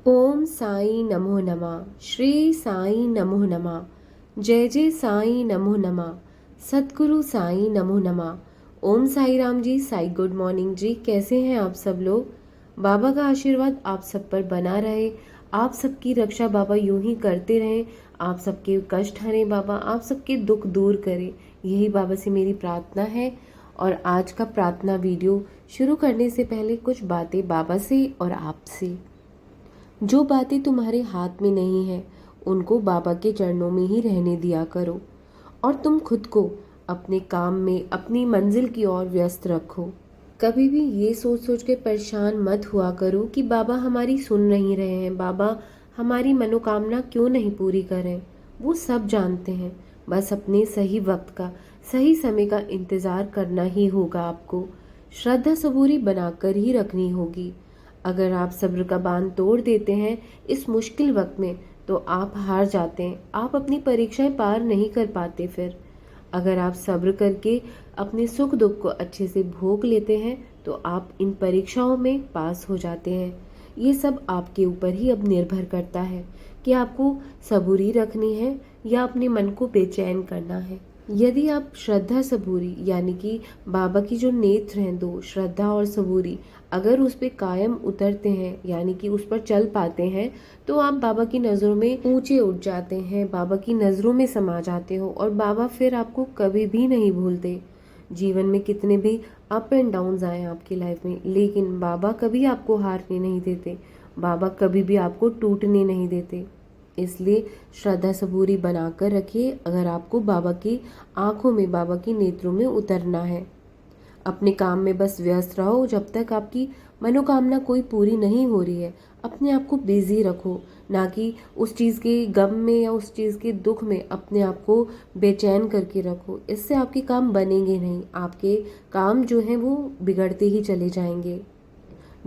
ओम साई नमो नमः। श्री साई नमो नमः। जय जय साई नमो नमः। सतगुरु साई नमो नमः। ओम साई राम जी। साई गुड मॉर्निंग जी। कैसे हैं आप सब लोग? बाबा का आशीर्वाद आप सब पर बना रहे। आप सबकी रक्षा बाबा यूं ही करते रहें। आप सबके कष्ट हरें बाबा, आप सबके दुख दूर करें, यही बाबा से मेरी प्रार्थना है। और आज का प्रार्थना वीडियो शुरू करने से पहले कुछ बातें बाबा से और आपसे। जो बातें तुम्हारे हाथ में नहीं है उनको बाबा के चरणों में ही रहने दिया करो और तुम खुद को अपने काम में अपनी मंजिल की ओर व्यस्त रखो। कभी भी ये सोच सोच के परेशान मत हुआ करो कि बाबा हमारी सुन नहीं रहे हैं, बाबा हमारी मनोकामना क्यों नहीं पूरी कर रहे हैं। वो सब जानते हैं, बस अपने सही वक्त का, सही समय का इंतज़ार करना ही होगा। आपको श्रद्धा सबूरी बनाकर ही रखनी होगी। अगर आप सब्र का बांध तोड़ देते हैं इस मुश्किल वक्त में तो आप हार जाते हैं, आप अपनी परीक्षाएं पार नहीं कर पाते। फिर अगर आप सब्र करके अपने सुख दुख को अच्छे से भोग लेते हैं तो आप इन परीक्षाओं में पास हो जाते हैं। ये सब आपके ऊपर ही अब निर्भर करता है कि आपको सबूरी रखनी है या अपने मन को बेचैन करना है। यदि आप श्रद्धा सबूरी यानी कि बाबा की जो नेत्र हैं दो, श्रद्धा और सबूरी, अगर उस पर कायम उतरते हैं यानी कि उस पर चल पाते हैं तो आप बाबा की नज़रों में ऊंचे उठ जाते हैं, बाबा की नज़रों में समा जाते हो और बाबा फिर आपको कभी भी नहीं भूलते। जीवन में कितने भी अप एंड डाउन्स आए आपकी लाइफ में, लेकिन बाबा कभी आपको हारने नहीं देते, बाबा कभी भी आपको टूटने नहीं देते। इसलिए श्रद्धा सबूरी बनाकर रखिए अगर आपको बाबा की आंखों में, बाबा की नेत्रों में उतरना है। अपने काम में बस व्यस्त रहो। जब तक आपकी मनोकामना कोई पूरी नहीं हो रही है अपने आप को बिजी रखो, ना कि उस चीज़ के गम में या उस चीज़ के दुख में अपने आप को बेचैन करके रखो। इससे आपके काम बनेंगे नहीं, आपके काम जो हैं वो बिगड़ते ही चले जाएंगे।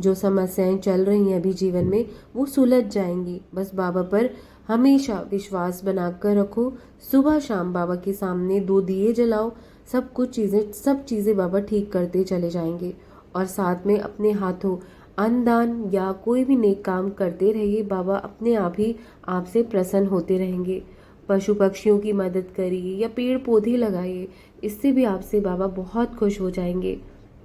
जो समस्याएं चल रही हैं अभी जीवन में वो सुलझ जाएंगी। बस बाबा पर हमेशा विश्वास बनाकर रखो। सुबह शाम बाबा के सामने 2 दिए जलाओ, सब चीज़ें बाबा ठीक करते चले जाएंगे। और साथ में अपने हाथों अन्नदान या कोई भी नेक काम करते रहिए, बाबा अपने आप ही आपसे प्रसन्न होते रहेंगे। पशु पक्षियों की मदद करिए या पेड़ पौधे लगाइए, इससे भी आपसे बाबा बहुत खुश हो जाएंगे।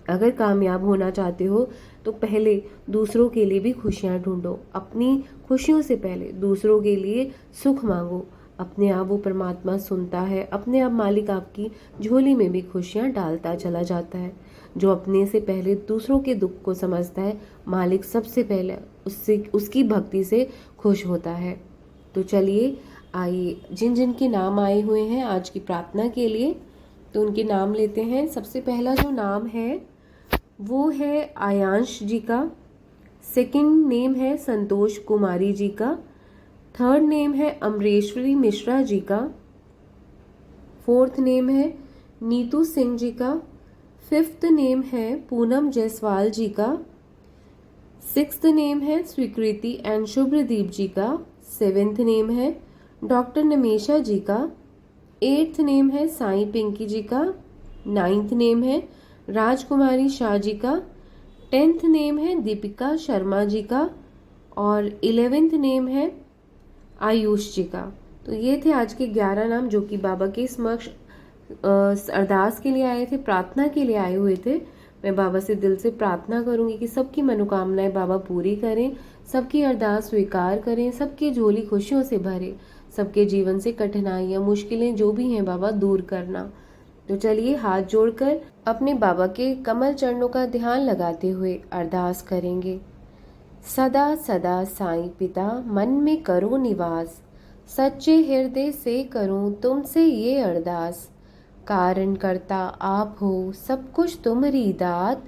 अगर कामयाब होना चाहते हो तो पहले दूसरों के लिए भी खुशियाँ ढूंढो। अपनी खुशियों से पहले दूसरों के लिए सुख मांगो। अपने आप वो परमात्मा सुनता है, अपने आप मालिक आपकी झोली में भी खुशियाँ डालता चला जाता है। जो अपने से पहले दूसरों के दुख को समझता है, मालिक सबसे पहले उससे उसकी भक्ति से खुश होता है। तो चलिए आइए, जिन जिन के नाम आए हुए हैं आज की प्रार्थना के लिए तो उनके नाम लेते हैं। सबसे पहला जो नाम है वो है आयांश जी का। सेकंड नेम है संतोष कुमारी जी का। थर्ड नेम है अमरेश्वरी मिश्रा जी का। फोर्थ नेम है नीतू सिंह जी का। फिफ्थ नेम है पूनम जायसवाल जी का। सिक्स्थ नेम है स्वीकृति एंड शुभ्रदीप जी का। सेवेंथ नेम है डॉक्टर नमेशा जी का। एट्थ नेम है साई पिंकी जी का। नाइन्थ नेम है राजकुमारी शाह जी का। 10th नेम है दीपिका शर्मा जी का। और 11th नेम है आयुष जी का। तो ये थे आज के 11 नाम जो कि बाबा के समक्ष अरदास के लिए आए थे, प्रार्थना के लिए आए हुए थे। मैं बाबा से दिल से प्रार्थना करूंगी कि सबकी मनोकामनाएं बाबा पूरी करें, सबकी अरदास स्वीकार करें, सबकी झोली खुशियों से भरे, सबके जीवन से कठिनाइयां मुश्किलें जो भी हैं बाबा दूर करना। तो चलिए हाथ जोड़कर अपने बाबा के कमल चरणों का ध्यान लगाते हुए अरदास करेंगे। सदा सदा साईं पिता मन में करो निवास, सच्चे हृदय से करूं तुमसे ये अरदास। कारण करता आप हो सब कुछ तुम्हारी दात,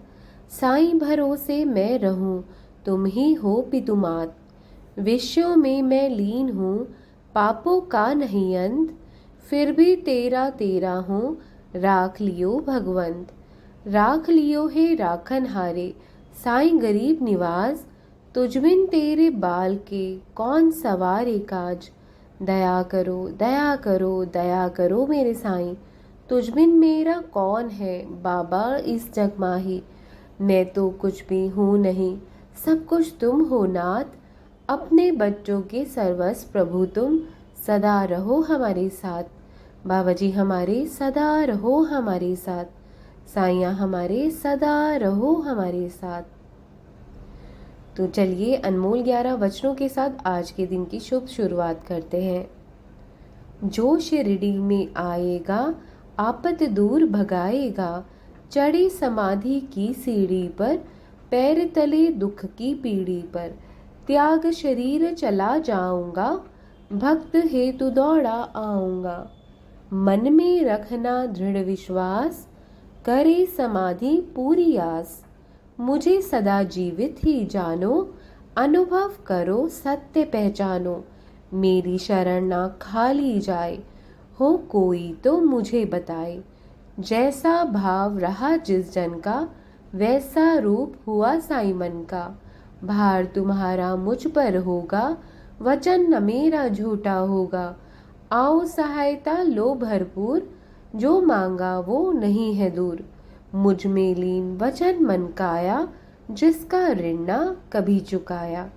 साईं भरोसे मैं रहूं तुम ही हो पितुमात। विषयों में मैं लीन हूँ पापों का नहीं अंत, फिर भी तेरा तेरा हूँ राख लियो भगवंत। राख लियो हे राखन हारे साईं गरीब निवास, तुझबिन तेरे बाल के कौन सवारे काज। दया करो दया करो दया करो मेरे साईं, तुझबिन मेरा कौन है बाबा इस जग माही। मैं तो कुछ भी हूँ नहीं सब कुछ तुम हो नाथ, अपने बच्चों के सर्वस्व प्रभु तुम, सदा रहो हमारे साथ। बाबा जी हमारे सदा रहो हमारे साथ। साईयाँ हमारे सदा रहो हमारे साथ। तो चलिए अनमोल 11 वचनों के साथ आज के दिन की शुभ शुरुआत करते हैं। जो शिरडी में आएगा आपत दूर भगाएगा, चढ़े समाधि की सीढ़ी पर, पैर तले दुख की पीढ़ी पर, त्याग शरीर चला जाऊंगा, भक्त हेतु दौड़ा आऊंगा। मन में रखना दृढ़ विश्वास, करे समाधि पूरी आस। मुझे सदा जीवित ही जानो, अनुभव करो सत्य पहचानो। मेरी शरण ना खाली जाए, हो कोई तो मुझे बताए। जैसा भाव रहा जिस जन का, वैसा रूप हुआ साईं मन का। भार तुम्हारा मुझ पर होगा, वचन न मेरा झूठा होगा। आओ सहायता लो भरपूर, जो मांगा वो नहीं है दूर। मुझ में लीन वचन मन काया, जिसका ऋण ना कभी चुकाया।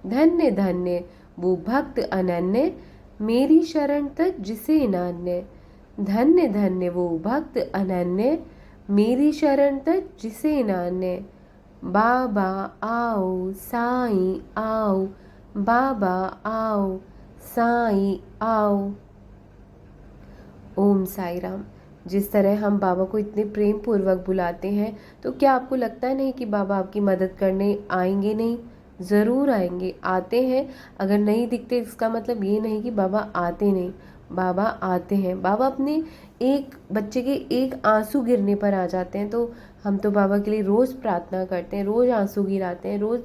धन्य धन्य वो भक्त अनन्य, मेरी शरण तक जिसे नान्य। धन्य धन्य वो भक्त अनन्य, मेरी शरण तक जिसे नान्य। बाबा आओ साईं आओ, बाबा आओ साईं आओ। ओम साई राम। जिस तरह हम बाबा को इतने प्रेम पूर्वक बुलाते हैं, तो क्या आपको लगता है नहीं कि बाबा आपकी मदद करने आएंगे? नहीं, ज़रूर आएंगे, आते हैं। अगर नहीं दिखते इसका मतलब ये नहीं कि बाबा आते नहीं, बाबा आते हैं। बाबा अपने एक बच्चे के एक आंसू गिरने पर आ जाते हैं। तो हम तो बाबा के लिए रोज़ प्रार्थना करते हैं, रोज़ आंसू गिराते हैं, रोज़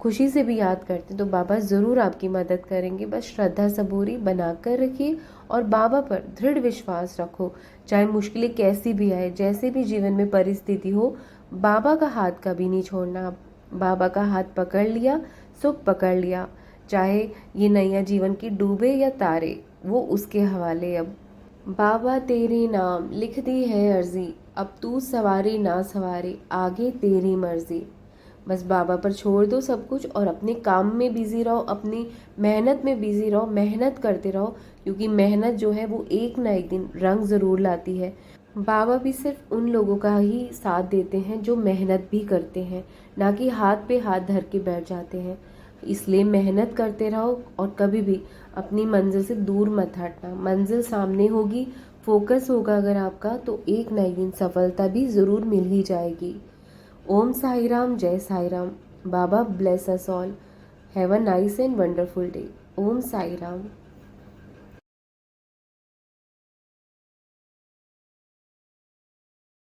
खुशी से भी याद करते हैं। तो बाबा ज़रूर आपकी मदद करेंगे। बस श्रद्धा सबूरी बना कर रखिए और बाबा पर दृढ़ विश्वास रखो। चाहे मुश्किलें कैसी भी आए, जैसे भी जीवन में परिस्थिति हो, बाबा का हाथ कभी नहीं छोड़ना। बाबा का हाथ पकड़ लिया, सुख पकड़ लिया। चाहे ये नैया जीवन की डूबे या तारे, वो उसके हवाले। अब बाबा तेरे नाम लिख दी है अर्जी, अब तू सवारी ना सवारी, आगे तेरी मर्जी। बस बाबा पर छोड़ दो सब कुछ और अपने काम में बिजी रहो, अपनी मेहनत में बिजी रहो, मेहनत करते रहो, क्योंकि मेहनत जो है वो एक ना एक दिन रंग ज़रूर लाती है। बाबा भी सिर्फ उन लोगों का ही साथ देते हैं जो मेहनत भी करते हैं, ना कि हाथ पे हाथ धर के बैठ जाते हैं। इसलिए मेहनत करते रहो और कभी भी अपनी मंजिल से दूर मत हटना। मंजिल सामने होगी, फोकस होगा अगर आपका, तो एक ना एक दिन सफलता भी ज़रूर मिल ही जाएगी। ओम साई राम, जय Sai Ram. Baba bless us all. Have a nice and wonderful day. Om Sai Ram.